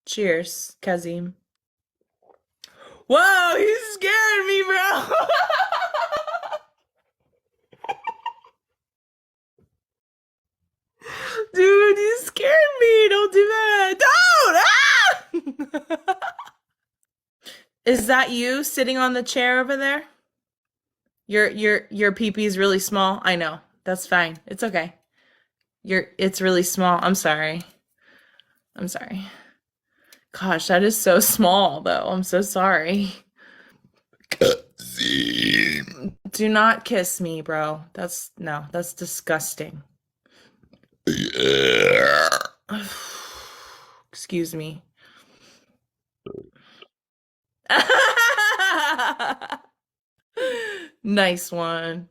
Cheers, Kazim. Whoa, he's scaring me, bro. Dude, you scared me. Don't do that. Don't! Ah! Is that you sitting on the chair over there? Your pee-pee's really small. I know. That's fine. It's okay. It's really small. I'm sorry. I'm sorry. Gosh, that is so small though. I'm so sorry. Kazim. Do not kiss me, bro. That's no, that's disgusting. Yeah. Excuse me. Nice one.